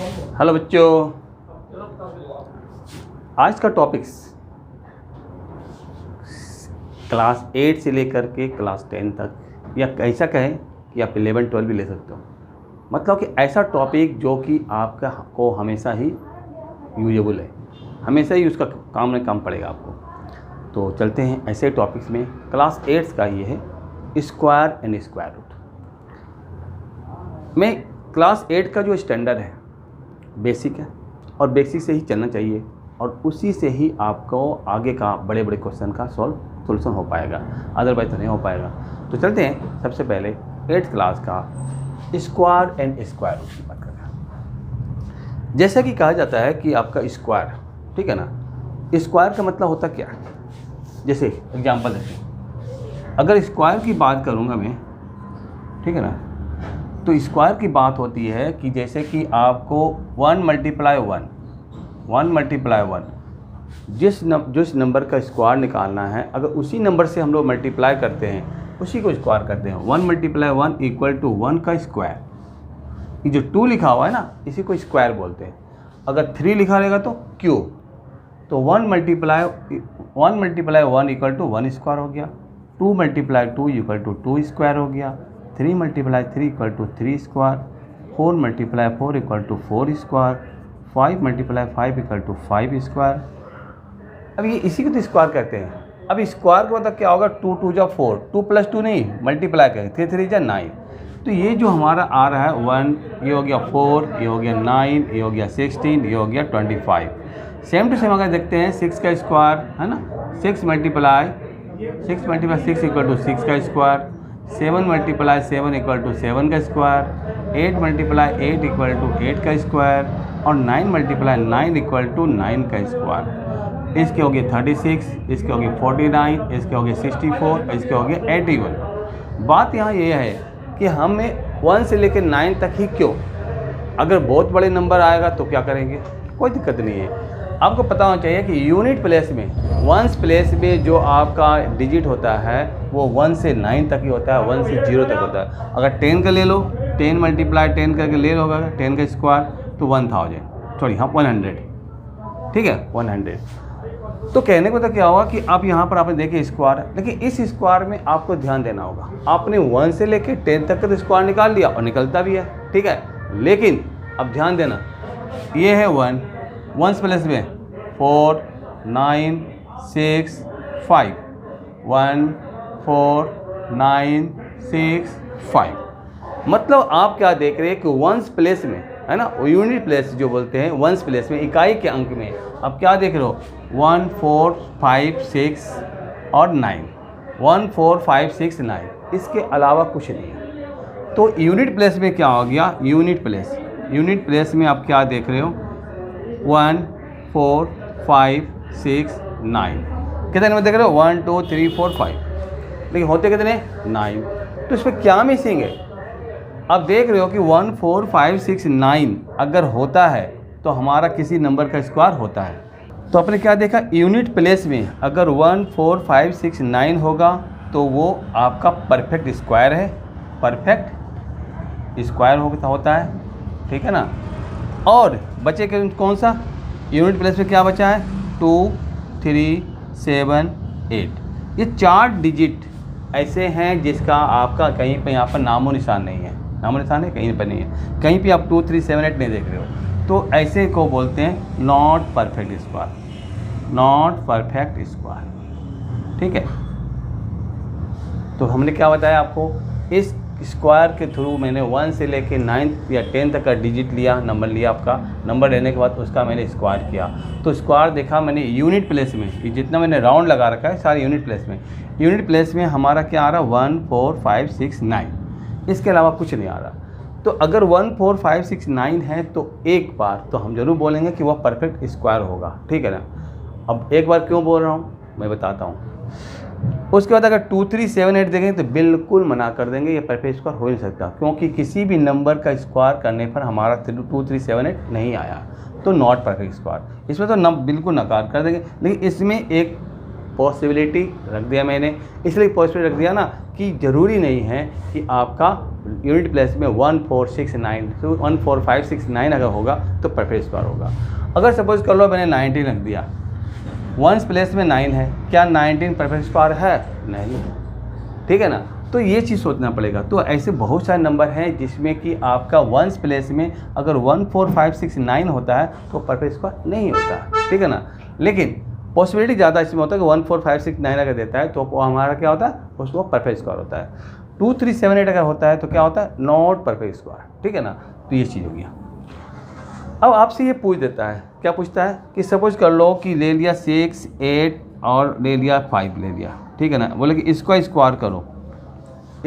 Hello बच्चों, आज का टॉपिक्स क्लास 8 से लेकर के क्लास 10 तक, या ऐसा कहें कि आप 11-12 भी ले सकते हो। मतलब कि ऐसा टॉपिक जो कि आपका को हमेशा ही यूजेबल है, हमेशा ही उसका काम में काम पड़ेगा आपको। तो चलते हैं ऐसे टॉपिक्स में। क्लास 8 का ये है स्क्वायर एंड स्क्वायर रूट। मैं क्लास 8 का जो स्टैंडर्ड है बेसिक है, और बेसिक से ही चलना चाहिए, और उसी से ही आपको आगे का बड़े बड़े क्वेश्चन का सोल्यूशन हो पाएगा, अदरवाइज तो नहीं हो पाएगा। तो चलते हैं सबसे पहले 8th क्लास का स्क्वायर एंड स्क्वायर रूट की बात करते हैं। जैसा कि कहा जाता है कि आपका स्क्वायर, ठीक है ना, स्क्वायर का मतलब होता क्या है। जैसे एग्जांपल देखें, अगर स्क्वायर की बात करूँगा मैं, ठीक है ना, तो स्क्वायर की बात होती है कि जैसे कि आपको 1 मल्टीप्लाई 1 जिस नंबर का स्क्वायर निकालना है, अगर उसी नंबर से हम लोग मल्टीप्लाई करते हैं, उसी को स्क्वायर करते हैं। 1 मल्टीप्लाई 1 इक्वल टू 1 का स्क्वायर। ये जो 2 लिखा हुआ है ना, इसी को स्क्वायर बोलते हैं। अगर 3 लिखा रहेगा तो क्यूब। तो 1 मल्टीप्लाई 1 इक्वल टू 1 स्क्वायर हो गया। 2 मल्टीप्लाई 2 इक्वल टू 2 स्क्वायर हो गया। 3 multiply 3 equal to 3 square. 4 multiply 4 equal to 4 square. 5 multiply 5 equal to 5 square. अब ये इसी को तो स्क्वायर कहते हैं। अब स्क्वायर का मतलब क्या होगा, 2 2 जा 4, 2 + 2 नहीं, मल्टीप्लाई करें, 3 3 जा 9। तो ये जो हमारा आ रहा है 1, ये हो गया 4, ये हो गया 9, ये हो गया 16, ये हो गया 25। सेम टू सेम अगर देखते हैं 6 का स्क्वायर है ना, 6 मल्टीप्लाई 6 इक्वल टू 6 का स्क्वायर। 7 मल्टीप्लाई 7 इक्वल टू 7 का स्क्वायर। 8 मल्टीप्लाई 8 इक्वल टू 8 का स्क्वायर। और 9 मल्टीप्लाई 9 इक्वल टू 9 का स्क्वायर। इसके हो गए 36, इसके हो गए 49, इसके हो गए 64, इसके हो गए 81। बात यहाँ ये है कि हमें 1 से लेकर 9 तक ही क्यों। अगर बहुत बड़े नंबर आएगा तो क्या करेंगे, कोई दिक्कत नहीं है। आपको पता होना चाहिए कि यूनिट प्लेस में, वंस प्लेस में जो आपका डिजिट होता है वो 1 से 9 तक ही होता है, 1 से 0 तक होता है। अगर 10 का ले लो, 10 मल्टीप्लाई 10 करके ले लो, 10 का स्क्वायर तो 1000, सॉरी हाँ 100, ठीक है 100। तो कहने को तो क्या होगा कि आप यहाँ पर आपने देखे स्क्वायर, लेकिन इस स्क्वायर में आपको ध्यान देना होगा। आपने 1 से लेके 10 तक का तो स्क्वायर निकाल लिया और निकलता भी है, ठीक है, लेकिन अब ध्यान देना, ये है 1, 1 प्लेस में 4 9 6 5, 1 4 9 6 5। मतलब आप क्या देख रहे हैं कि 1 प्लेस में है ना, यूनिट प्लेस जो बोलते हैं, 1 प्लेस में इकाई के अंक में आप क्या देख रहे हो, 1 4 5 6 और 9, 1 4 5 6 9, इसके अलावा कुछ नहीं है। तो यूनिट प्लेस में क्या हो गया, यूनिट प्लेस में आप क्या देख रहे हो, 1 4 5 6 9। कितने नंबर देख रहे हो, 1 2 3 4 5, लेकिन होते कितने 9। तो इसमें क्या मिसिंग है, अब देख रहे हो कि 1 4 5 6 9 अगर होता है तो हमारा किसी नंबर का स्क्वायर होता है। तो आपने क्या देखा, यूनिट प्लेस में अगर 1 4 5 6 9 होगा तो वो आपका परफेक्ट स्क्वायर है, परफेक्ट स्क्वायर होता है, ठीक है ना। और बचे कौन सा, यूनिट प्लेस में क्या बचा है, 2 3 7 8। ये 4 डिजिट ऐसे हैं जिसका आपका कहीं पे यहाँ पर नामो निशान नहीं है, नामो निशान है कहीं पर नहीं है, कहीं पे आप 2 3 7 8 नहीं देख रहे हो। तो ऐसे को बोलते हैं not perfect square, not perfect square, ठीक है। तो हमने क्या बताया आपको, इस स्क्वायर के थ्रू मैंने 1 से लेके 9 या 10 तक का डिजिट लिया, नंबर लिया आपका, नंबर लेने के बाद उसका मैंने स्क्वायर किया। तो स्क्वायर देखा मैंने यूनिट प्लेस में, ये जितना मैंने राउंड लगा रखा है सारे यूनिट प्लेस में, यूनिट प्लेस में हमारा क्या आ रहा है, 1 4 5 6 9, इसके अलावा कुछ नहीं आ रहा। तो अगर 1 4 5 6 9 है तो एक बार तो हम जरूर बोलेंगे कि वह परफेक्ट स्क्वायर होगा, ठीक है ना। अब एक बार क्यों बोल रहा हूँ मैं बताता हूँ। उसके बाद अगर 2 3 7 8 देखेंगे तो बिल्कुल मना कर देंगे, ये परफेक्ट स्क्वायर हो नहीं सकता, क्योंकि किसी भी नंबर का स्क्वायर करने पर हमारा 2 3 7 8 नहीं आया, तो नॉट परफेक्ट स्क्वायर, इसमें तो बिल्कुल नकार कर देंगे। लेकिन इसमें एक पॉसिबिलिटी रख दिया मैंने, इसलिए पॉसिबिलिटी रख दिया ना कि ज़रूरी नहीं है कि आपका यूनिट प्लेस में 1469, तो 14569 अगर होगा तो परफेक्ट स्क्वायर होगा। अगर सपोज कर लो मैंने 19 रख दिया, वंस प्लेस में 9 है, क्या 19 परफेक्ट स्क्वायर है? नहीं, ठीक है ना। तो ये चीज़ सोचना पड़ेगा। तो ऐसे बहुत सारे नंबर हैं जिसमें कि आपका वंस प्लेस में अगर 14569 होता है तो परफेक्ट स्क्वायर नहीं होता है, ठीक है ना। लेकिन पॉसिबिलिटी ज़्यादा इसमें होता है कि 14569 अगर देता है तो वो हमारा क्या होता है, उसको परफेक्ट स्क्वायर होता है। 2378 अगर होता है तो क्या होता है, नॉट परफेक्ट स्क्वायर, ठीक है ना। तो ये चीज़ हो गया। अब आपसे ये पूछ देता है, क्या पूछता है कि सपोज कर लो कि ले लिया 6, 8 और ले लिया 5 ले लिया, ठीक है ना। बोले कि इसका स्क्वायर करो,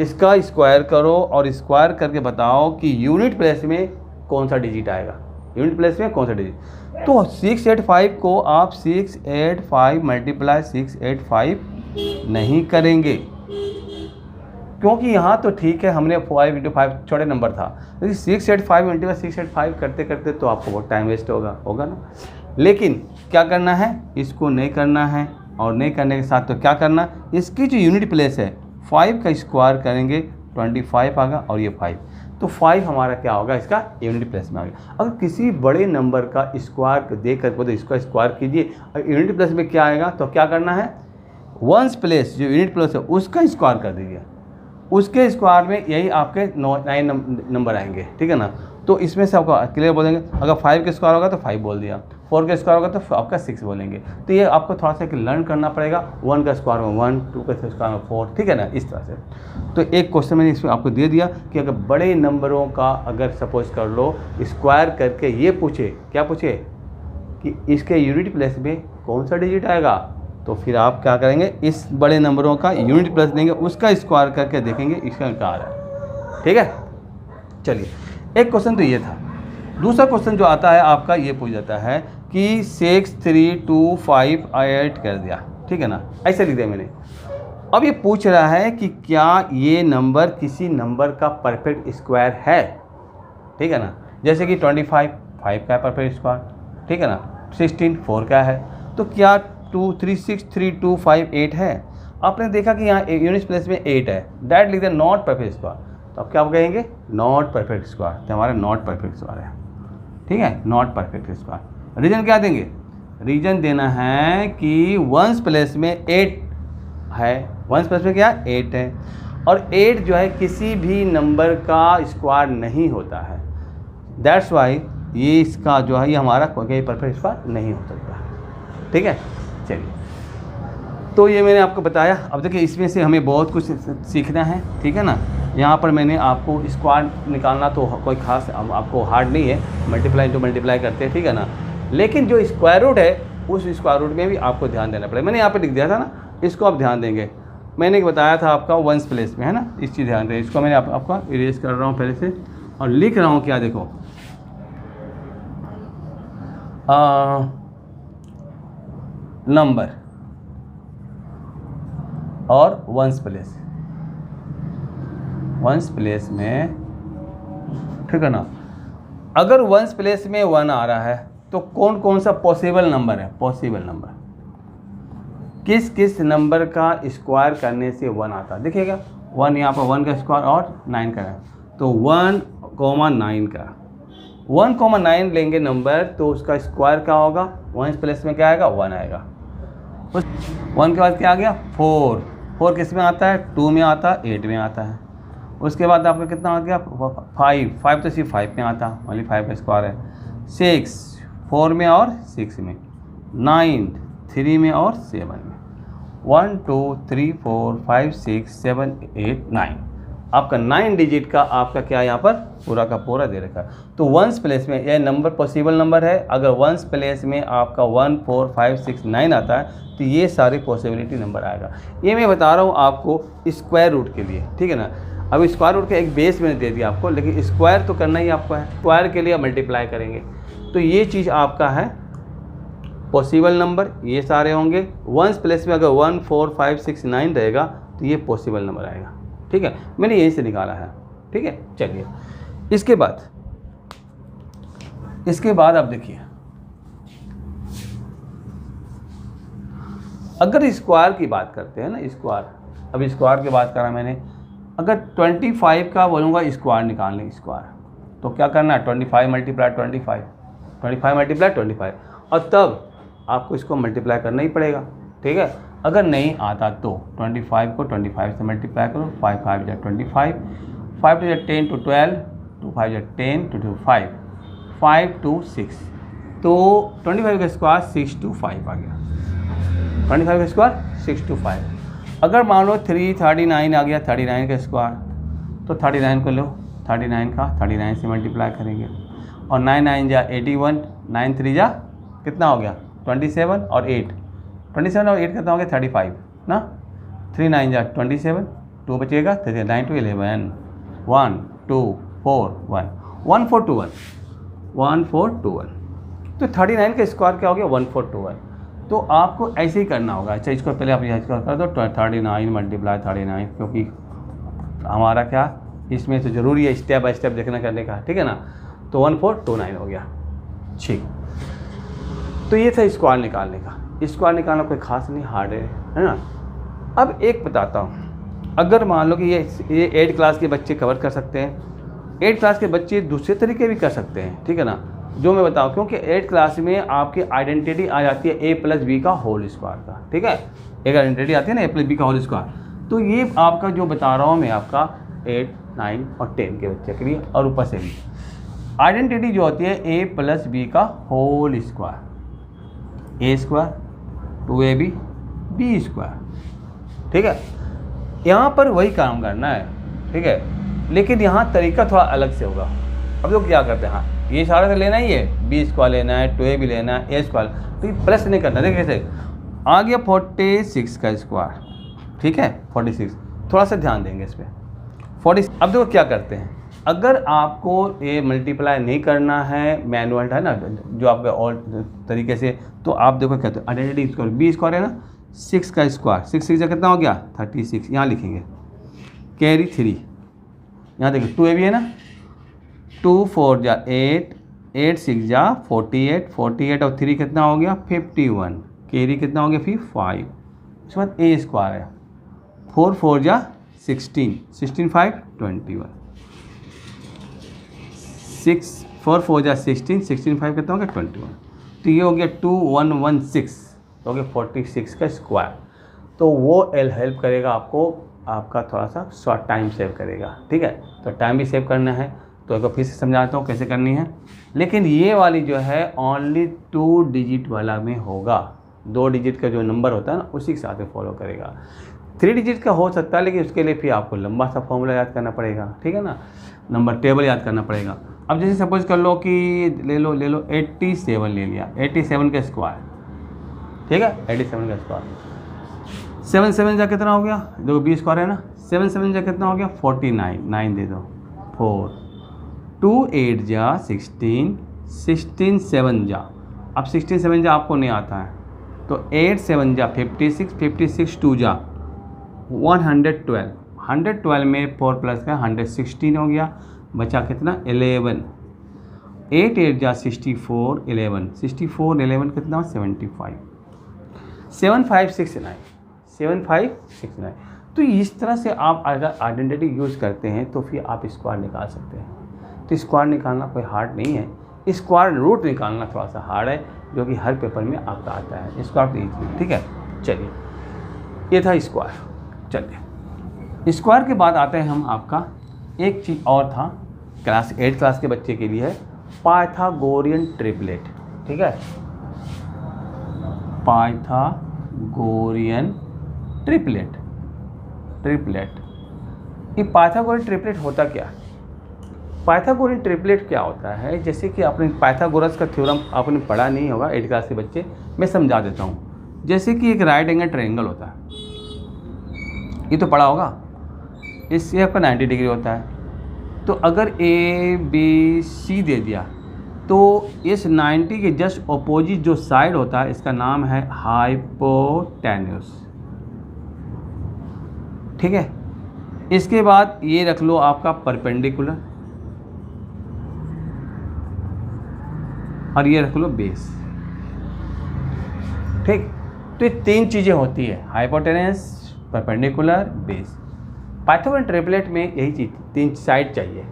इसका स्क्वायर करो और स्क्वायर करके बताओ कि यूनिट प्लेस में कौन सा डिजिट आएगा, यूनिट प्लेस में कौन सा डिजिट। तो 685 को आप 685 मल्टीप्लाई 685 नहीं करेंगे, क्योंकि यहाँ तो ठीक है हमने 5 × 5 छोटे नंबर था, लेकिन 685 मल्टीप्लाई 685 करते करते तो आपको बहुत टाइम वेस्ट होगा ना। लेकिन क्या करना है, इसको नहीं करना है, और नहीं करने के साथ तो क्या करना, इसकी जो यूनिट प्लेस है 5 का स्क्वायर करेंगे 25 आएगा, और ये 5, तो 5 हमारा क्या होगा, इसका यूनिट प्लेस में आ गया। अगर किसी बड़े नंबर का स्क्वायर दे कर तो इसका स्क्वायर कीजिए, और यूनिट प्लेस में क्या आएगा तो क्या करना है, वंस प्लेस जो यूनिट प्लेस है उसका स्क्वायर कर दीजिए, उसके स्क्वायर में यही आपके 9 नंबर आएंगे, ठीक है ना। तो इसमें से आपको क्लियर बोलेंगे, अगर 5 का स्क्वायर होगा तो 5 बोल दिया, 4 का स्क्वायर होगा तो आपका 6 बोलेंगे। तो ये आपको थोड़ा सा लर्न करना पड़ेगा, 1 का स्क्वायर में 1, 2 का स्क्वायर में 4, ठीक है ना, इस तरह से। तो एक क्वेश्चन मैंने इसमें आपको दे दिया कि अगर बड़े नंबरों का अगर सपोज कर लो स्क्वायर करके ये पूछे, क्या पूछे कि इसके यूनिट प्लेस में कौन सा डिजिट आएगा, तो फिर आप क्या करेंगे, इस बड़े नंबरों का यूनिट प्लस देंगे, उसका स्क्वायर करके देखेंगे इसका क्या आ रहा है, ठीक है। चलिए, एक क्वेश्चन तो ये था। दूसरा क्वेश्चन जो आता है आपका ये पूछ जाता है कि 6, 3, 2, 5 8 कर दिया, ठीक है ना, ऐसे लिख दिया मैंने। अब ये पूछ रहा है कि क्या ये नंबर किसी नंबर का परफेक्ट स्क्वायर है, ठीक है ना। जैसे कि 25 5 का है परफेक्ट स्क्वायर, ठीक है ना। 16 4 का है, तो क्या 2, 3, 6, 3, 2, 5 8 है। आपने देखा कि यहाँ यूनिट प्लेस में 8 है, डायरेक्ट लिख दिया नॉट परफेक्ट स्क्वायर, तो आप क्या कहेंगे, नॉट परफेक्ट स्क्वायर, तो हमारा नॉट परफेक्ट स्क्वायर है, ठीक है, नॉट परफेक्ट स्क्वायर। रीजन क्या देंगे, रीजन देना है कि वंस प्लेस में 8 है, वंस प्लेस में क्या 8 है, और 8 जो है किसी भी नंबर का स्क्वायर नहीं होता है, दैट्स वाई ये इसका जो है ये हमारा कोई परफेक्ट स्क्वायर नहीं हो सकता, ठीक है। चलिए, तो ये मैंने आपको बताया। अब देखिए इसमें से हमें बहुत कुछ सीखना है, ठीक है ना। यहाँ पर मैंने आपको स्क्वायर निकालना तो कोई खास आपको हार्ड नहीं है, मल्टीप्लाई टू मल्टीप्लाई करते हैं, ठीक है ना। लेकिन जो स्क्वायर रूट है उस स्क्वायर रूट में भी आपको ध्यान देना पड़ेगा। मैंने यहाँ पे लिख दिया था ना, इसको आप ध्यान देंगे। मैंने बताया था आपका वंस प्लेस में, है ना, इस चीज़ ध्यान दें। इसको मैंने आपका इरेज कर रहा हूँ पहले से, और लिख रहा हूँ क्या, देखो नंबर और वंस प्लेस में, ठीक है ना। अगर वंस प्लेस में 1 आ रहा है तो कौन कौन सा पॉसिबल नंबर है, पॉसिबल नंबर किस किस नंबर का स्क्वायर करने से 1 आता है। देखिएगा 1 यहाँ पर 1 का स्क्वायर और 9 का है, तो 1,9 का 1,9 लेंगे नंबर, तो उसका स्क्वायर क्या होगा, वंस प्लेस में क्या आएगा, 1 आएगा। उस 1 के बाद क्या आ गया, 4 किस में आता है, 2 में आता है, 8 में आता है। उसके बाद आपका कितना आ गया, 5 तो सिर्फ 5 में आता है, ओनली 5 का स्क्वायर है। 6 4 में और 6 में, 9 3 में और 7 में, 1 2 3 4 5 6 7 8 9, आपका 9 डिजिट का आपका क्या यहाँ पर पूरा का पूरा दे रखा है। तो वंस प्लेस में यह नंबर पॉसिबल नंबर है। अगर वंस प्लेस में आपका 1 4 5 6 9 आता है तो ये सारे पॉसिबिलिटी नंबर आएगा। ये मैं बता रहा हूँ आपको स्क्वायर रूट के लिए, ठीक है ना। अब स्क्वायर रूट का एक बेस मैंने दे दिया आपको, लेकिन स्क्वायर तो करना ही आपको है। स्क्वायर के लिए आप मल्टीप्लाई करेंगे, तो ये चीज़ आपका है पॉसिबल नंबर, ये सारे होंगे। वंस प्लेस में अगर 1 4 5 6 9 रहेगा तो ये पॉसिबल नंबर आएगा, ठीक है। मैंने यहीं से निकाला है, ठीक है। चलिए, इसके बाद आप देखिए, अगर स्क्वायर की बात करते हैं ना, स्क्वायर, अब स्क्वायर की बात करा मैंने, अगर 25 का बोलूँगा स्क्वायर निकालने स्क्वायर, तो क्या करना है 25 मल्टीप्लाई 25, 25 मल्टीप्लाई 25, और तब आपको इसको मल्टीप्लाई करना ही पड़ेगा, ठीक है। अगर नहीं आता तो 25 को 25 से मल्टीप्लाई करो, 5 5 या 25, 5 2 या 10 to 12, 2 5 या 10 2 2 5, 5 2 6, तो 25 का स्क्वायर 6 to 5 आ गया, 25 का स्क्वायर 6 to 5। अगर मान लो 339 आ गया 39 का स्क्वायर, तो 39 को लो, 39 का 39 से मल्टीप्लाई करेंगे, और 9 9 जा 81, 9 3 जा कितना हो गया 27, और 8 27 और 8 कितना हो गया 35 ना, 3 9 जा 27, 2 बचेगा, 9 to 11, 1 2 4 1, 1421, 1421, तो 39 का स्क्वायर क्या हो गया 1421। तो आपको ऐसे ही करना होगा। अच्छा, इसको पहले आप यहाँ कर दो 39 मल्टीप्लाई 39, क्योंकि हमारा क्या इसमें तो ज़रूरी है स्टेप बाय स्टेप देखना करने का, ठीक है ना। तो 1429 हो गया, ठीक। तो ये था स्क्वायर निकालने का। स्क्वायर निकालना कोई खास नहीं, हार्ड है ना। अब एक बताता हूँ, अगर मान लो कि ये 8 क्लास के बच्चे कवर कर सकते हैं, 8 क्लास के बच्चे दूसरे तरीके भी कर सकते हैं, ठीक है ना, जो मैं बताऊँ, क्योंकि 8 क्लास में आपकी आइडेंटिटी आ जाती है a + b का होल स्क्वायर का, ठीक है। एक आइडेंटिटी आती है ना a + b का होल स्क्वायर। तो ये आपका जो बता रहा हूँ मैं आपका 8 9 और 10 के बच्चे के लिए, और ऊपर से भी आइडेंटिटी जो होती है a + b का whole square, a square 2ab b square, ठीक है। यहाँ पर वही काम करना है, ठीक है, लेकिन यहाँ तरीका थोड़ा अलग से होगा। अब लोग क्या करते हैं, हाँ ये सारा तो लेना ही है, b स्क्वायर लेना है, 2ab लेना है, a स्क्वायर, तो ये प्लस नहीं करना। देखिए कैसे आ गया 46 का स्क्वायर, ठीक है 46, थोड़ा सा ध्यान देंगे इस पर 40। अब देखो क्या करते हैं, अगर आपको ये मल्टीप्लाई नहीं करना है, मैनुअल है ना जो आपका और तरीके से, तो आप देखो कहते हैं आइडेंटिटी स्क्वायर, b स्क्वायर है ना, 6 का स्क्वायर, 6 6 जा कितना हो गया 36, यहाँ लिखेंगे कैरी 3, यहाँ देखिए 2ab है ना, 2 4 जा 8, 8 6 जा 48, 48 और 3 कितना हो गया 51, कैरी कितना हो गया फिर 5, उसके बाद a स्क्वायर है, 4 4 जा 16, 16 5 21, 6 4 4 जा 16, 16 5 कितना हो गया 21, तो ये हो गया 2116, तो हो गया 46 का स्क्वायर। तो वो हेल्प करेगा आपको, आपका थोड़ा सा शॉर्ट टाइम सेव करेगा, ठीक है। तो टाइम भी सेव करना है, तो एक बार फिर से समझाता हूँ कैसे करनी है। लेकिन ये वाली जो है ओनली 2 डिजिट वाला में होगा, 2 डिजिट का जो नंबर होता है ना उसी के साथ में फॉलो करेगा। 3 डिजिट का हो सकता है, लेकिन उसके लिए फिर आपको लंबा सा फॉर्मूला याद करना पड़ेगा, ठीक है ना, नंबर टेबल याद करना पड़ेगा। अब जैसे सपोज कर लो कि ले लो 87 ले लिया, 87 का स्क्वायर, ठीक है 87 का स्क्वायर, 7 7 जा कितना हो गया, देखो b स्क्वायर है ना, 7 7 जा कितना हो गया 49, 9 दे दो 4, 2 8 जा 16, 16 7 जा, अब 16 7 जा आपको नहीं आता है, तो 8 7 जा 56, 56 2 जा 112, 112 में 4 प्लस का 116 हो गया, बचा कितना 11, 8 8 जा 64, 11 64 11 कितना 75, 7569, 7569। तो इस तरह से आप अगर आइडेंटिटी यूज़ करते हैं तो फिर आप स्क्वायर निकाल सकते हैं। तो स्क्वायर निकालना कोई हार्ड नहीं है, स्क्वायर रूट निकालना थोड़ा सा हार्ड है, जो कि हर पेपर में आपका आता है। स्क्वायर तो ईजी, ठीक है। चलिए ये था स्क्वायर। चलिए स्क्वायर के बाद आते हैं हम, आपका एक चीज़ और था क्लास 8 क्लास के बच्चे के लिए है, पाइथागोरियन ट्रिपलेट, ठीक है, पाइथागोरियन ट्रिपलेट। ये पाइथागोरियन ट्रिपलेट होता क्या? पाइथागोरियन ट्रिपलेट क्या होता है, जैसे कि आपने पाइथागोरस का थ्योरम आपने पढ़ा नहीं होगा 8 क्लास के बच्चे, मैं समझा देता हूँ। जैसे कि एक राइट एंगल ट्रायंगल होता है, ये तो पढ़ा होगा, इससे आपका 90 डिग्री होता है। तो अगर ए बी सी दे दिया तो इस 90 के जस्ट अपोजिट जो साइड होता है इसका नाम है हाइपोटेन्यूस, ठीक है। इसके बाद ये रख लो आपका परपेंडिकुलर, और ये रख लो बेस, ठीक। तो ये 3 चीज़ें होती है, hypotenuse, perpendicular, base. Pythagorean triplet में यही चीज़, 3 साइड चाहिए,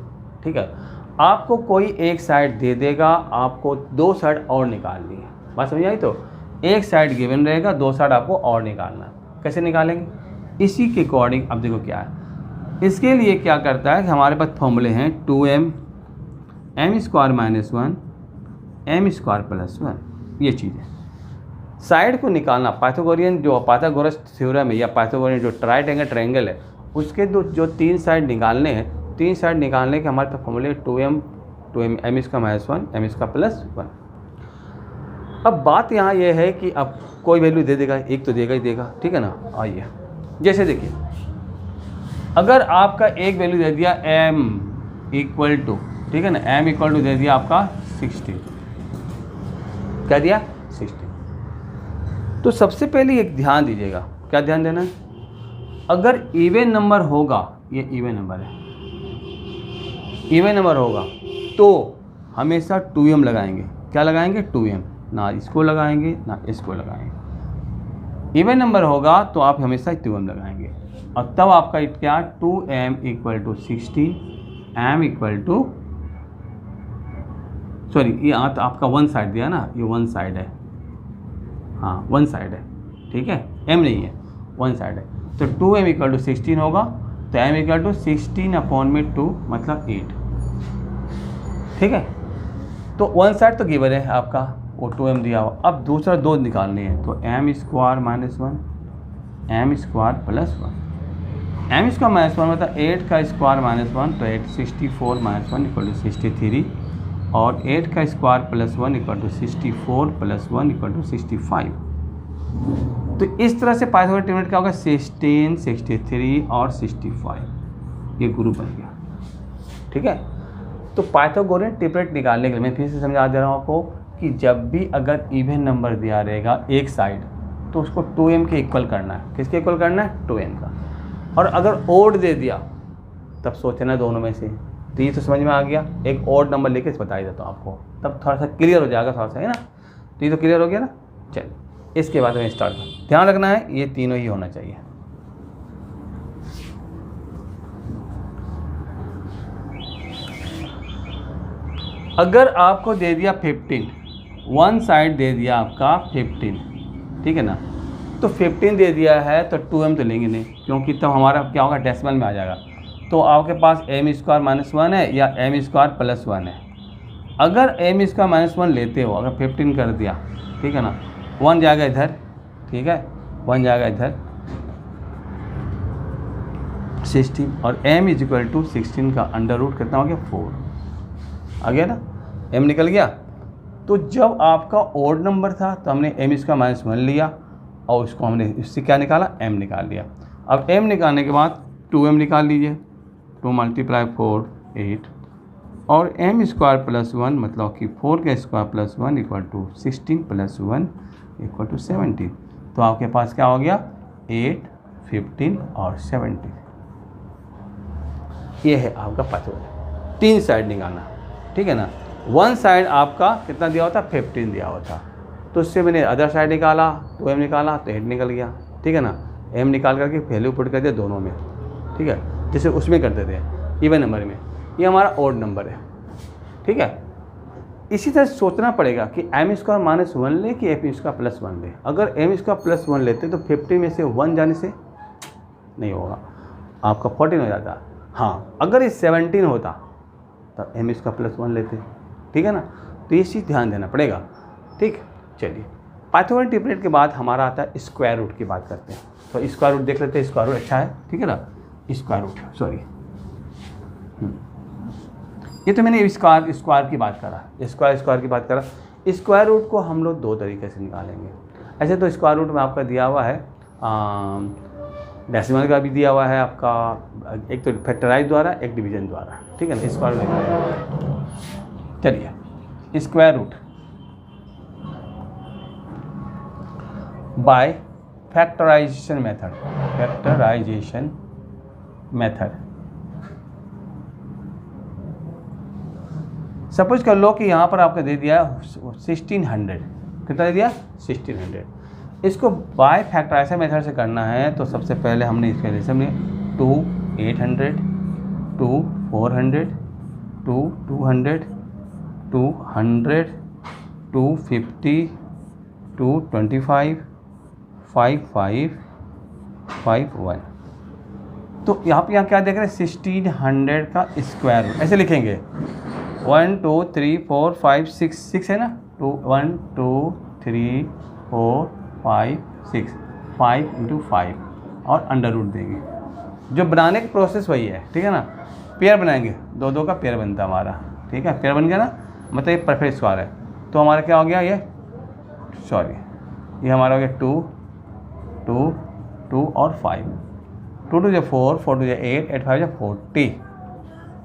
ठीक है। आपको कोई एक साइड दे देगा, आपको 2 साइड और निकालनी है, बात समझ आई। तो एक साइड गिवन रहेगा, 2 साइड आपको और निकालना। कैसे निकालेंगे, इसी के अकॉर्डिंग अब देखो क्या है। इसके लिए क्या करता है कि हमारे पास फॉर्मूले हैं 2m m² - 1 m² + 1, ये चीज़ है। साइड को निकालना, पाइथागोरियन जो पाइथागोरस थ्योरम है या पाइथागोरियन जो ट्राइंगल है, उसके जो 3 साइड निकालने हैं, 3 साइड निकालने के हमारे पास फॉर्मूले 2m m² - 1 m² + 1। अब बात यहाँ ये है कि अब कोई वैल्यू दे देगा, एक तो देगा ही देगा, ठीक है ना। आइए जैसे देखिए, अगर आपका एक वैल्यू दे दिया m = ठीक है ना, m = दे दिया आपका 16, क्या दिया 16। तो सबसे पहले एक ध्यान दीजिएगा, क्या ध्यान देना है, अगर इवन नंबर होगा, ये इवन नंबर है, इवन नंबर होगा तो हमेशा 2m लगाएंगे। क्या लगाएंगे 2m, ना इसको लगाएंगे ना इसको लगाएंगे। इवन नंबर होगा तो आप हमेशा 2m लगाएंगे, और तब आपका क्या 2m = 16, m = सॉरी, ये तो आपका 1 साइड दिया ना, ये 1 साइड है, हाँ 1 साइड है, ठीक है, m नहीं है, 1 साइड है। तो 2m = 16 होगा, तो m = 16/2 मतलब 8, ठीक है। तो 1 साइड तो गिवन है आपका, वो 2m दिया हुआ। अब दूसरा 2 निकालने हैं, तो m² - 1 m² + 1, m² - 1 मतलब 8² - 1, तो 8 64 - 1 = 63, और 8² + 1 = 64 + 1 = 65। तो इस तरह से पाइथागोरन ट्रिपलेट क्या होगा, 16, 63 और 65, ये ग्रुप बन गया, ठीक है। तो पाइथागोरन ट्रिपलेट निकालने के लिए मैं फिर से समझा दे रहा हूँ आपको कि जब भी अगर इवन नंबर दिया रहेगा एक साइड, तो उसको 2m के इक्वल करना है। किसके इक्वल करना है, 2m का। और अगर ओड दे दिया तब सोचना दोनों में से। तो ये तो समझ में आ गया, एक ओड नंबर लेके बता ही देता हूँ आपको, तब थोड़ा सा क्लियर हो जाएगा, थोड़ा सा, है ना। तो ये तो क्लियर हो गया ना। चलिए इसके बाद में स्टार्ट कर, ध्यान रखना है ये तीनों ही होना चाहिए। अगर आपको दे दिया 15, 1 साइड दे दिया आपका 15, ठीक है ना, तो 15 दे दिया है तो 2m तो लेंगे नहीं, क्योंकि तब हमारा क्या होगा, डेसिमल में आ जाएगा। तो आपके पास m² - 1 है या m² + 1 है। अगर m² - 1 लेते हो, अगर 15 कर दिया, ठीक है ना, 1 जाएगा इधर, ठीक है, 1 जाएगा इधर 16, और m = 16 का अंडर रूट कितना हो गया, 4 आ गया ना, m निकल गया। तो जब आपका ओड नंबर था तो हमने m² - 1 लिया, और उसको हमने इससे क्या निकाला, m निकाल लिया। अब m निकालने के बाद 2m निकाल लीजिए, 2 × 4 8, और m² + 1 मतलब कि 4 का स्क्वायर + 1 = 16 + 1 = 17। तो आपके पास क्या हो गया, 8, 15 और 17। ये है आपका पाइथागोरन। 3 साइड निकालना, ठीक है ना। 1 साइड आपका कितना दिया होता, 15 दिया होता, तो उससे मैंने अदर साइड निकाला, 2m निकाला तो 8 निकल गया, ठीक है ना। m निकाल करके वैल्यू पुट कर दिया दोनों में, ठीक है, जैसे उसमें करते थे इवन नंबर में। ये हमारा ओड नंबर है, ठीक है। इसी तरह सोचना पड़ेगा कि m² - 1 ले कि m² + 1 ले। अगर m² + 1 लेते तो 50 में से 1 जाने से नहीं होगा, आपका 14 हो जाता। हाँ, अगर ये 17 होता तब m² + 1 लेते, ठीक है ना। तो ये चीज़ ध्यान देना पड़ेगा, ठीक। चलिए पाइथागोरन ट्रिपलेट के बाद हमारा आता है स्क्वायर रूट की बात करते हैं। तो स्क्वायर रूट देख लेते हैं, स्क्वायर रूट अच्छा है, ठीक है ना। स्क्वायर रूट, सॉरी, ये तो मैंने स्क्वायर की बात करा, स्क्वायर की बात करा। स्क्वायर रूट को हम लोग 2 तरीके से निकालेंगे। ऐसे तो स्क्वायर रूट में आपका दिया हुआ है डेसिमल का भी दिया हुआ है आपका, एक तो फैक्टराइज द्वारा, एक डिवीजन द्वारा, ठीक है ना। स्क्वायर रूट, चलिए square root by factorisation method. Suppose कर लो कि यहाँ पर आपका दे दिया 1600, कितना दे दिया 1600। इसको बाय फैक्टराइजेशन मेथड से करना है, तो सबसे पहले हमने इसके लिए 2 800 two 400 two 200 two 100 two 50 two 25 55 51। तो यहाँ क्या देख रहे हैं 1600 का स्क्वायर रूट, ऐसे लिखेंगे 1 2 3 4 5 6 है ना, 1 2 3 4 5 6 5 × 5 और अंडर रूट देंगे। जो बनाने की प्रोसेस वही है, ठीक है ना। पेयर बनाएंगे, दो का पेयर बनता है हमारा, ठीक है। पेयर बन गया ना, मतलब ये परफेक्ट स्क्वायर है। तो हमारा क्या हो गया, ये हमारा हो गया 2 2 2 और 5, 2 2 4 4 2 8 8 5 40।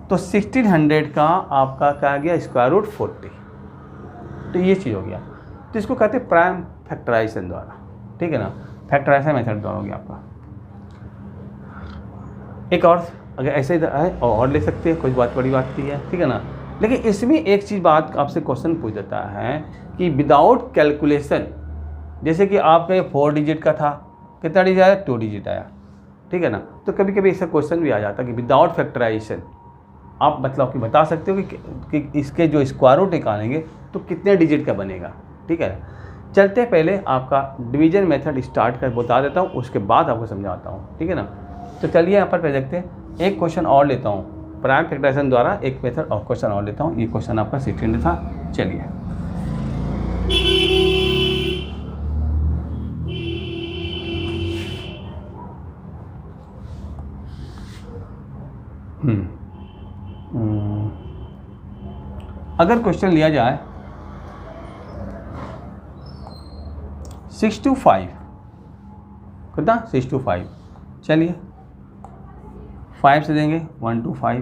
तो 1600 का आपका क्या गया स्क्वायर रूट 40। तो ये चीज़ हो गया। तो इसको कहते हैं प्राइम फैक्टराइजेशन द्वारा, ठीक है ना, फैक्टराइजेशन मेथड द्वारा हो गया आपका। एक और अगर ऐसे ही है और ले सकते हैं, कोई बात बड़ी बात नहीं है, ठीक है ना। लेकिन इसमें एक चीज़ बात आपसे क्वेश्चन पूछ देता है कि विदाउट कैलकुलेशन, जैसे कि आपका ये 4 डिजिट का था, कितना डिजिट आया, 2 डिजिट आया, ठीक है ना। तो कभी कभी ऐसा क्वेश्चन भी आ जाता है कि विदाउट फैक्टराइजेशन आप मतलब कि बता सकते हो कि इसके जो स्क्वायर रूट निकालेंगे तो कितने डिजिट का बनेगा, ठीक है। चलते पहले आपका डिवीजन मेथड स्टार्ट कर बता देता हूँ, उसके बाद आपको समझाता हूँ, ठीक है ना। तो चलिए यहाँ पर देखते हैं, एक क्वेश्चन और लेता हूँ प्राइम फैक्टराइजेशन द्वारा, एक मेथड और क्वेश्चन और लेता हूँ। ये क्वेश्चन आपका 16 था। चलिए अगर क्वेश्चन लिया जाए 6 to 5, कितना 6 to 5, चलिए 5 से देंगे 1 to 5,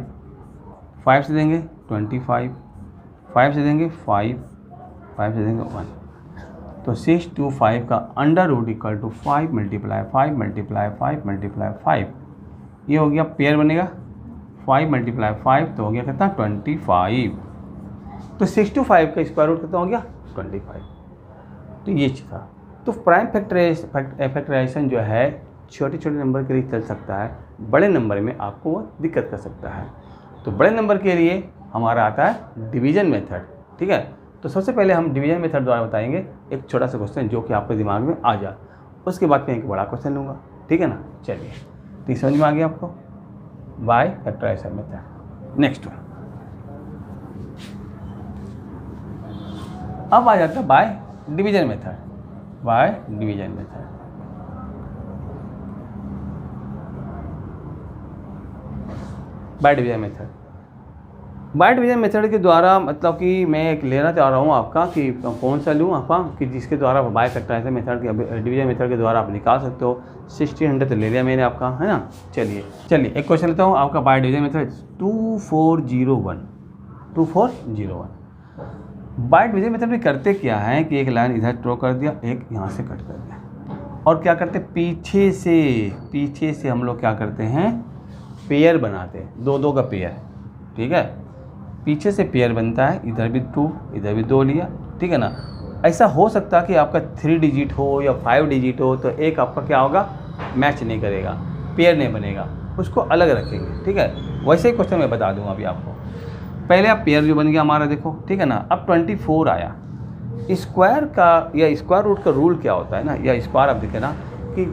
5 से देंगे 25, 5 से देंगे 5, 5 से देंगे 1। तो 6 to 5 का under root equal to 5 multiply 5 multiply 5 multiply 5, ये हो गया पेयर बनेगा 5 मल्टीप्लाई 5 तो हो गया कितना 25। तो 6 to 5 का स्क्वायर रूट कितना हो गया 25। तो ये चीज़ था। तो प्राइम फैक्टराइजेशन जो है छोटे छोटे नंबर के लिए चल सकता है, बड़े नंबर में आपको वो दिक्कत कर सकता है। तो बड़े नंबर के लिए हमारा आता है डिवीजन मेथड, ठीक है। तो सबसे पहले हम डिवीजन मेथड द्वारा बताएंगे एक छोटा सा क्वेश्चन जो कि आपके दिमाग में आ जाए, उसके बाद मैं एक बड़ा क्वेश्चन लूँगा, ठीक है ना। चलिए तो समझ में आ गया आपको by factorisation method. Next one अब आ जाता है by division method. By division method by division method by division method के द्वारा मतलब कि मैं एक लेना चाह रहा हूँ आपका कि कौन सा लूँ आपका कि जिसके द्वारा बाय फैक्टराइजेशन मेथड के डिवीजन मेथड के द्वारा आप निकाल सकते हो। 1600 तो ले लिया मैंने आपका, है ना। चलिए एक क्वेश्चन लेता हूँ आपका bye division method 2401। Bye division method में करते क्या है कि एक लाइन इधर ड्रॉ कर दिया, एक यहाँ से कट कर दिया, और क्या करते पीछे से हम लोग क्या करते हैं पेयर बनाते हैं, दो का पेयर, ठीक है। पीछे से पेयर बनता है, इधर भी 2 इधर भी 2 लिया, ठीक है ना। ऐसा हो सकता है कि आपका 3 डिजिट हो या 5 डिजिट हो तो एक आपका क्या होगा मैच नहीं करेगा, पेयर नहीं बनेगा, उसको अलग रखेंगे, ठीक है। वैसे ही क्वेश्चन मैं बता दूंगा अभी आपको। पहले आप पेयर जो बन गया हमारा देखो, ठीक है ना। अब 24 आया, स्क्वायर का या स्क्वायर रूट का रूल क्या होता है ना, या स्क्वायर आप देखें ना कि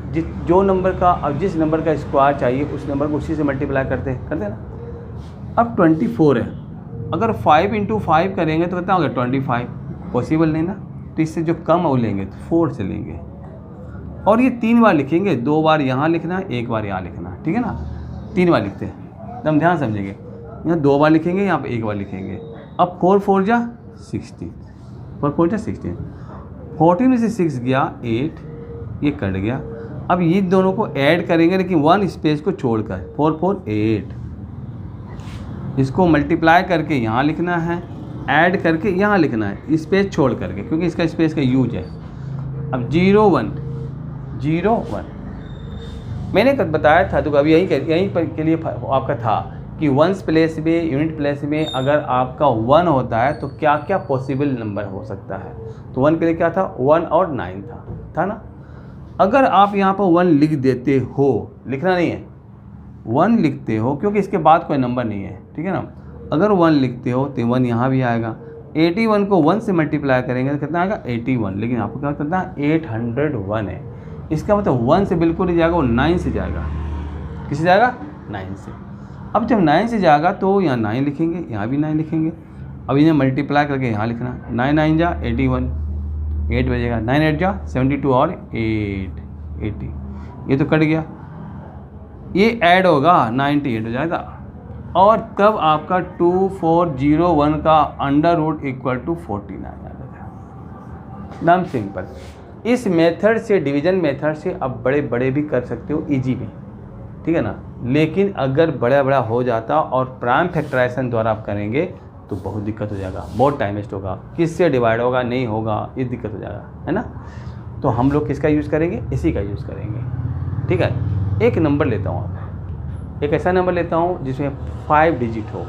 जो नंबर का अब जिस नंबर का स्क्वायर चाहिए उस नंबर को उसी से मल्टीप्लाई करते हैं ना। अब 24 है, अगर 5 × 5 करेंगे तो कितना हो गया 25, पॉसिबल नहीं ना। तो इससे जो कम वो लेंगे तो 4 से लेंगे, और ये 3 बार लिखेंगे, 2 बार यहाँ लिखना है 1 बार यहाँ लिखना है, ठीक है ना। 3 बार लिखते हैं, एकदम ध्यान समझेंगे। यहाँ 2 बार लिखेंगे, यहाँ पे 1 बार लिखेंगे। अब 4 4 जा 16, 4 4 जा 16, 14 में से 6 गया 8, ये कट गया। अब ये दोनों को ऐड करेंगे लेकिन 1 स्पेस को छोड़कर, 4 4 8, इसको मल्टीप्लाई करके यहाँ लिखना है, ऐड करके यहाँ लिखना है, स्पेस छोड़ करके, क्योंकि इसका स्पेस का यूज है। अब 0 1 0 1 मैंने बताया था, तो अभी यहीं पर के लिए आपका था कि वंस प्लेस में यूनिट प्लेस में अगर आपका 1 होता है तो क्या क्या पॉसिबल नंबर हो सकता है। तो 1 के लिए क्या था 1 और 9 था ना। अगर आप यहाँ पर 1 लिख देते हो, लिखना नहीं है, 1 लिखते हो, क्योंकि इसके बाद कोई नंबर नहीं है, ठीक है ना। अगर 1 लिखते हो तो 1 यहाँ भी आएगा। 81 को 1 से मल्टीप्लाई करेंगे तो कितना आएगा 81, लेकिन आपको क्या करना है 801 है। इसका मतलब 1 से बिल्कुल नहीं जाएगा, वो 9 से जाएगा। किससे जाएगा 9 से। अब जब 9 से जाएगा तो यहाँ 9 लिखेंगे, यहाँ भी 9 लिखेंगे। अब इन्हें मल्टीप्लाई करके यहाँ लिखना, 9 9 जा 81, 8 बजेगा, 9 8 जा 72 और 8 80, ये तो कट गया, ये ऐड होगा 98 हो जाएगा। और तब आपका 2401 का अंडर रूट इक्वल टू 49 आ जाएगा। नाम सिंपल। इस मेथड से, डिवीजन मेथड से आप बड़े बड़े भी कर सकते हो इजी भी, ठीक है ना। लेकिन अगर बड़ा बड़ा हो जाता और प्राइम फैक्टराइजेशन द्वारा आप करेंगे तो बहुत दिक्कत हो जाएगा, बहुत टाइम वेस्ट होगा, किससे डिवाइड होगा नहीं होगा, ये दिक्कत हो जाएगा, है ना। तो हम लोग किसका यूज़ करेंगे, इसी का यूज़ करेंगे, ठीक है। एक नंबर लेता हूँ, एक ऐसा नंबर लेता हूँ जिसमें 5 डिजिट हो,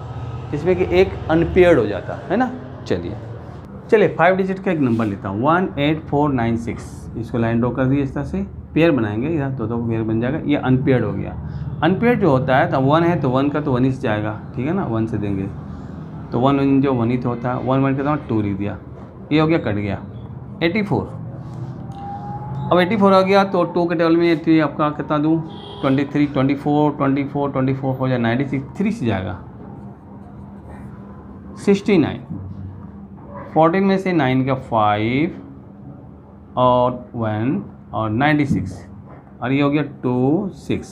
जिसमें कि एक अनपेयर्ड हो जाता है ना। चलिए 5 डिजिट का एक नंबर लेता हूँ 18496। इसको लाइन ड्रॉ कर दिए, इस तरह से पेयर बनाएंगे, इधर दो पेयर बन जाएगा। ये अनपेयर्ड हो गया। अनपेयर्ड जो होता है तो 1 है तो 1 का तो 1 ही से जाएगा, ठीक है ना, 1 से देंगे तो 1 जो 1 ही तो होता है, 1 1 के 2 लिख दिया, ये हो गया, कट गया 84। अब 84 आ गया तो 2 के टेबल में 3 आपका कितना दूँ 23 24 हो जाए 96, 3 से जाएगा 69, 14 में से 9 का 5 और 1 और 96, और ये हो गया 2 6।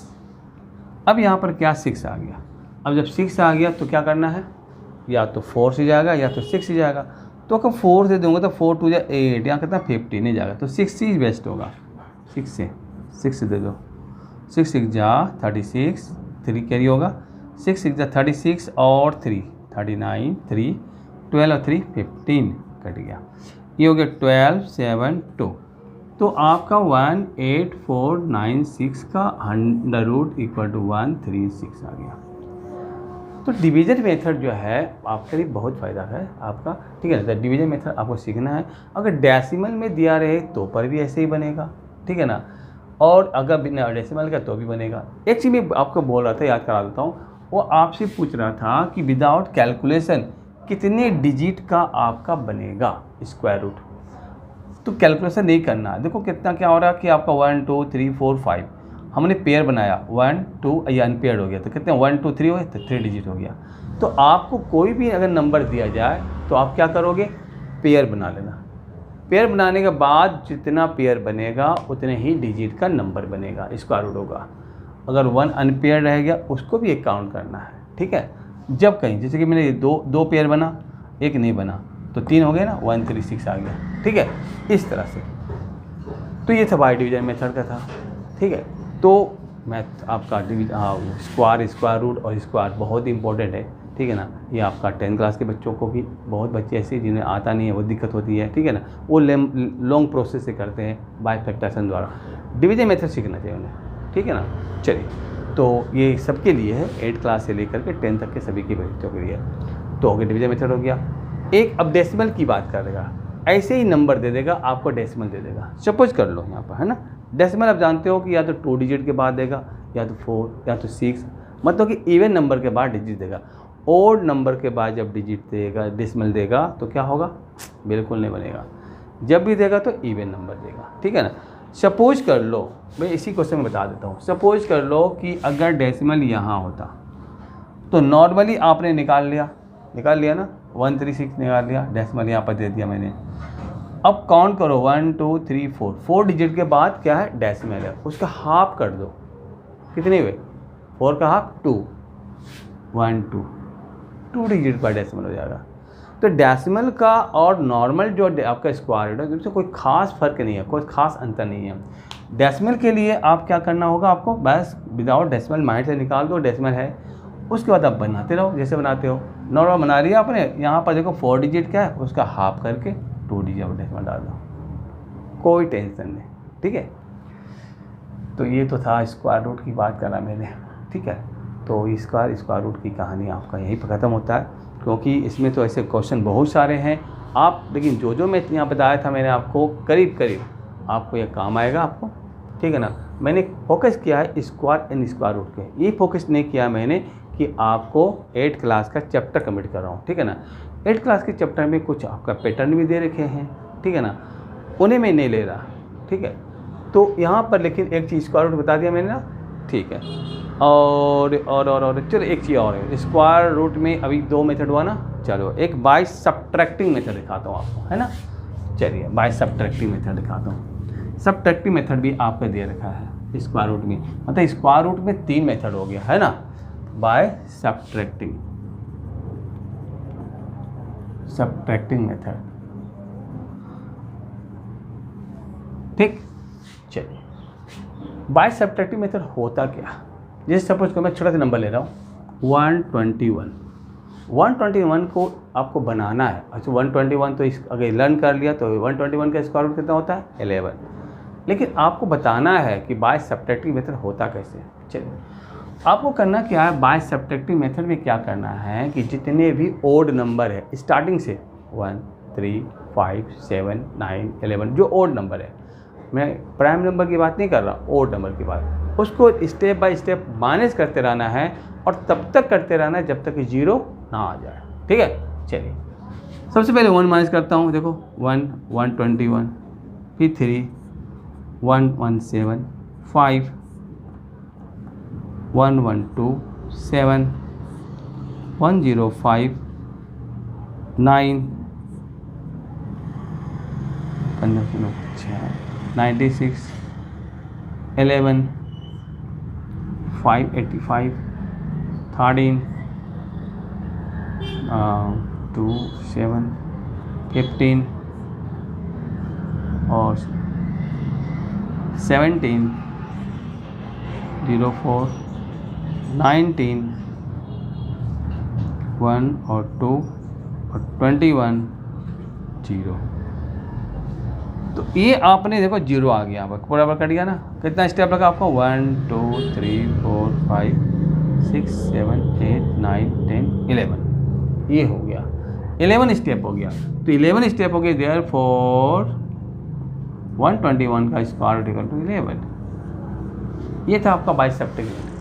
अब यहाँ पर क्या 6 आ गया। अब जब 6 आ गया तो क्या करना है, या तो 4 से जाएगा या तो 6 से जाएगा। तो अगर 4 से दूंगा तो 4 2 जा 8, यहाँ कितना 50 नहीं जाएगा, तो 6 ही बेस्ट होगा। 6 से दे दो, 6 6 जा 36, 3 कैरी होगा, 6 6 जा 36 और 3 39, 3 12 और 3 15, कट गया, ये हो गया 12 7 2। तो आपका 18496 का अंडर रूट इक्वल टू 136 आ गया। तो डिवीजन मेथड जो है आपके लिए बहुत फ़ायदा है आपका, ठीक है ना। डिवीजन मेथड आपको सीखना है। अगर डेसिमल में दिया रहे तो पर भी ऐसे ही बनेगा, ठीक है ना, और अगर बिना डेसिमल का तो भी बनेगा। एक चीज़ मैं आपको बोल रहा था, याद करा देता हूँ, वो आपसे पूछ रहा था कि विदाउट कैलकुलेशन कितने डिजिट का आपका बनेगा स्क्वायर रूट। तो कैलकुलेशन नहीं करना है। देखो कितना क्या हो रहा है कि आपका 1 2 3 4 5 हमने पेयर बनाया, 1 2 ये अनपेयर्ड हो गया, तो कितने 1 2 3 हो गए, तो 3 डिजिट हो गया। तो आपको कोई भी अगर नंबर दिया जाए तो आप क्या करोगे, पेयर बना लेना। पेयर बनाने के बाद जितना पेयर बनेगा उतने ही डिजिट का नंबर बनेगा, स्क्वायर रूट होगा। अगर 1 अनपेयर रह गया उसको भी एक काउंट करना है, ठीक है। जब कहीं जैसे कि मैंने दो पेयर बना, एक नहीं बना, तो 3 हो गए ना, 136 आ गया, ठीक है, इस तरह से। तो ये था बाय डिवीजन मेथड का था, ठीक है। तो मैथ आपका स्क्वायर रूट और स्क्वायर बहुत ही इंपॉर्टेंट है, ठीक है ना। ये आपका 10th क्लास के बच्चों को भी, बहुत बच्चे ऐसे जिन्हें आता नहीं है, वो दिक्कत होती है, ठीक है ना, वो लॉन्ग प्रोसेस से करते हैं बाय फैक्टराइजेशन द्वारा। डिवीजन मेथड सीखना चाहिए उन्हें, ठीक है ना। चलिए, तो ये सबके लिए है, 8th क्लास से लेकर के 10th तक के सभी के बच्चों के लिए। तो हो गया डिवीजन मेथड हो गया। एक अब डेसिमल की बात करेगा, ऐसे ही नंबर दे देगा, आपको डेसिमल दे देगा। सपोज कर लो यहाँ पर, है ना, डेसिमल आप जानते हो कि या तो 2 डिजिट के बाद देगा, या तो 4 या तो 6, मतलब कि इवन नंबर के बाद डिजिट देगा। ओड नंबर के बाद जब डिजिट देगा, डेसिमल देगा, तो क्या होगा, बिल्कुल नहीं बनेगा। जब भी देगा तो इवन नंबर देगा, ठीक है ना। सपोज कर लो, मैं इसी क्वेश्चन में बता देता हूँ। सपोज कर लो कि अगर डेसिमल यहाँ होता तो नॉर्मली आपने निकाल लिया ना, 136 निकाल लिया, डेसिमल यहाँ पर दे दिया मैंने। अब काउंट करो 1 2 3 4 डिजिट के बाद क्या है, डेसिमल है, उसका हाफ कर दो, कितने हुए, 4 का हाफ 2, 1 2 डिजिट का डेसिमल हो जाएगा। तो डेसिमल का और नॉर्मल जो आपका स्क्वायर रूट है, उससे कोई खास फर्क नहीं है, कोई खास अंतर नहीं है। डेसिमल के लिए आप क्या करना होगा, आपको बस विदाउट डेसिमल माइंड से निकाल दो, डेसिमल है, उसके बाद आप बनाते रहो जैसे बनाते हो। नॉर्मल बना लिया आपने, यहाँ पर देखो 4 डिजिट क्या है, उसका हाफ करके 2 डिजिट डेसिमल डाल दो, कोई टेंशन नहीं, ठीक है। तो ये तो था स्क्वायर रूट की बात करा मैंने, ठीक है। तो स्क्वायर रूट की कहानी आपका यहीं पर ख़त्म होता है, क्योंकि इसमें तो ऐसे क्वेश्चन बहुत सारे हैं आप, लेकिन जो मैं यहाँ बताया था मैंने आपको, करीब करीब आपको ये काम आएगा आपको, ठीक है ना। मैंने फोकस किया है स्क्वायर एंड स्क्वायर रूट के, ये फोकस नहीं किया मैंने कि आपको 8 क्लास का चैप्टर कम्प्लीट कर रहा हूँ, ठीक है ना। 8 क्लास के चैप्टर में कुछ आपका पैटर्न भी दे रखे हैं, ठीक है ना, उन्हें मैं नहीं ले रहा, ठीक है। तो यहाँ पर लेकिन एक चीज़ स्क्वायर रूट बता दिया मैंने ना, ठीक है। और चलो एक चीज़ और है, स्क्वायर रूट में अभी 2 मेथड हुआ ना, चलो एक बाय सब्ट्रैक्टिंग मेथड दिखाता हूँ आपको, है ना। चलिए बाय सब्ट्रैक्टिंग मेथड दिखाता हूँ। सब्ट्रैक्टिंग मेथड भी आपका दे रखा है स्क्वायर रूट में, मतलब स्क्वायर रूट में 3 मेथड हो गया, है ना। बाय सब्ट्रैक्टिंग मेथड, ठीक। चलिए बाय सब्ट्रैक्टिंग मेथड होता क्या, जैसे सपोज को मैं छोटा सा नंबर ले रहा हूँ 121 को आपको बनाना है। अच्छा 121 तो अगर लर्न कर लिया तो 121 का स्क्वायर रूट कितना होता है 11, लेकिन आपको बताना है कि बाय सब्ट्रैक्टिंग मेथड होता कैसे है। चलिए आपको करना क्या है, बाय सब्ट्रैक्टिंग मेथड में क्या करना है कि जितने भी ओड नंबर है स्टार्टिंग से 1 3 5 7 9 11 जो ओड नंबर है, मैं प्राइम नंबर की बात नहीं कर रहा, ओड नंबर की बात, उसको स्टेप बाय स्टेप माइनस करते रहना है और तब तक करते रहना है जब तक कि 0 ना आ जाए, ठीक है। चलिए सबसे पहले 1 माइनस करता हूँ, देखो 1 121, फिर 3 117, 5 112, 7 105, 9 96, 11 585, 13 2 7 15 और 17 04 19 1 और 2 और 21 0। तो ये आपने देखो 0 आ गया, आपका बराबर कट गया ना। कितना स्टेप लगा आपको 1 2 3 4 5 6 7 8 9 10 11, ये हो गया 11 स्टेप हो गया। तो 11 स्टेप हो गए, देयरफॉर 121 का स्क्वायर रूट इक्वल टू 11। ये था आपका बाय सब्ट्रैक्टिंग।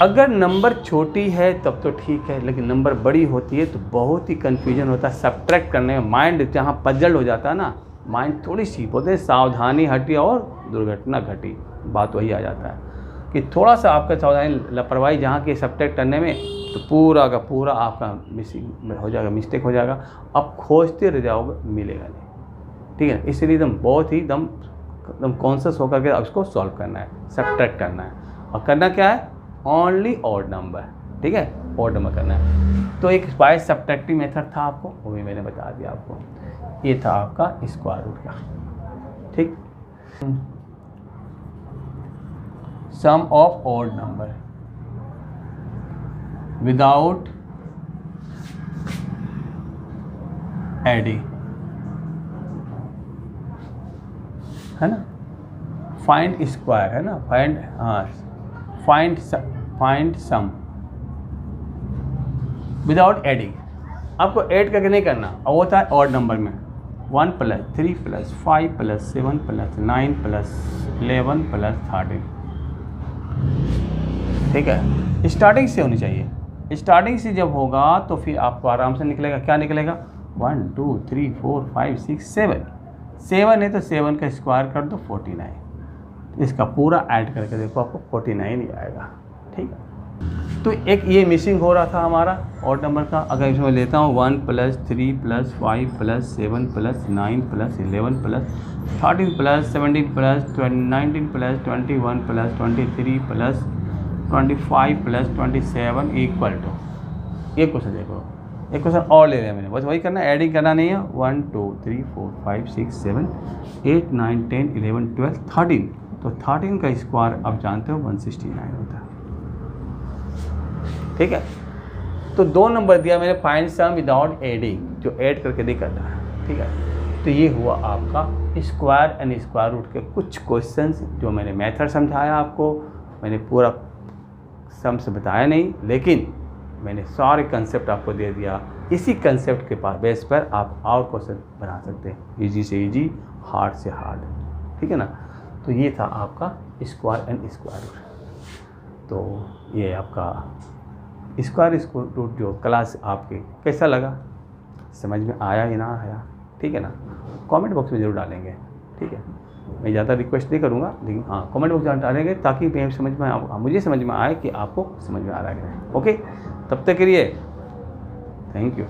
अगर नंबर छोटी है तब तो ठीक है, लेकिन नंबर बड़ी होती है तो बहुत ही कन्फ्यूजन होता है सब्ट्रैक्ट करने में, माइंड जहाँ पजल हो जाता है ना, माइंड थोड़ी सी बोलते हैं सावधानी हटी और दुर्घटना घटी, बात वही आ जाता है कि थोड़ा सा आपका सावधानी लापरवाही जहाँ की सब्ट्रैक्ट करने में तो पूरा का पूरा आपका मिसिंग हो जाएगा, मिस्टेक हो जाएगा, आप खोजते रह जाओगे, मिलेगा नहीं, ठीक है। इसलिए एकदम बहुत ही एकदम कॉन्शियस होकर के उसको सॉल्व करना है, सब्ट्रैक्ट करना है, और करना क्या है ओनली ऑड नंबर, ठीक है, ऑड नंबर करना है। तो एक बाय सब्ट्रैक्टिंग मेथड था आपको, वो भी मैंने बता दिया आपको। ये था आपका स्क्वायर रूट का, ठीक। Sum of odd number without adding, है ना। फाइंड स्क्वायर है ना, फाइंड सम विदाउट एडिंग। आपको ऐड करके नहीं करना, और वो था ऑड नंबर में 1 + 3 + 5 + 7 + 9 + 11 + 13, ठीक है। स्टार्टिंग से होनी चाहिए, स्टार्टिंग से जब होगा तो फिर आपको आराम से निकलेगा। क्या निकलेगा 1 2 3 4 5 6 7 है तो 7 का स्क्वायर कर दो 49, इसका पूरा ऐड करके देखो आपको 49 ही आएगा, ठीक है। तो एक ये मिसिंग हो रहा था हमारा ऑड नंबर का। अगर इसमें लेता हूँ 1 + 3 + 5 + 7 + 9 + 11 + 13 + 17 + 19 + 21 + 23 + 25 + 27 इक्वल टू, ये क्वेश्चन देखो, एक क्वेश्चन और ले लिया मैंने, बस वही करना, एडिंग करना नहीं है। 1 2 3 4 5 6 7 8 9 10 11 12 13, तो 13 का स्क्वायर आप जानते हो 169 होता है, ठीक है। तो 2 नंबर दिया मैंने, फाइंड सम विदाउट एडिंग, जो ऐड करके नहीं करना है, ठीक है। तो ये हुआ आपका स्क्वायर एंड स्क्वायर रूट के कुछ क्वेश्चंस, जो मैंने मेथड समझाया आपको, मैंने पूरा सम से बताया नहीं, लेकिन मैंने सारे कंसेप्ट आपको दे दिया। इसी कंसेप्ट के बेस पर आप और क्वेश्चन बना सकते हैं, इजी से इजी, हार्ड से हार्ड, ठीक है ना। तो ये था आपका स्क्वायर एंड स्क्वायर रूट। तो ये आपका स्क्वायर रूट जो क्लास आपके कैसा लगा, समझ में आया या ना आया, ठीक है ना, कमेंट बॉक्स में ज़रूर डालेंगे, ठीक है। मैं ज़्यादा रिक्वेस्ट नहीं करूँगा, लेकिन हाँ कमेंट बॉक्स में डालेंगे ताकि मुझे समझ में आए कि आपको समझ में आ रहा है। ओके, तब तक के लिए थैंक यू।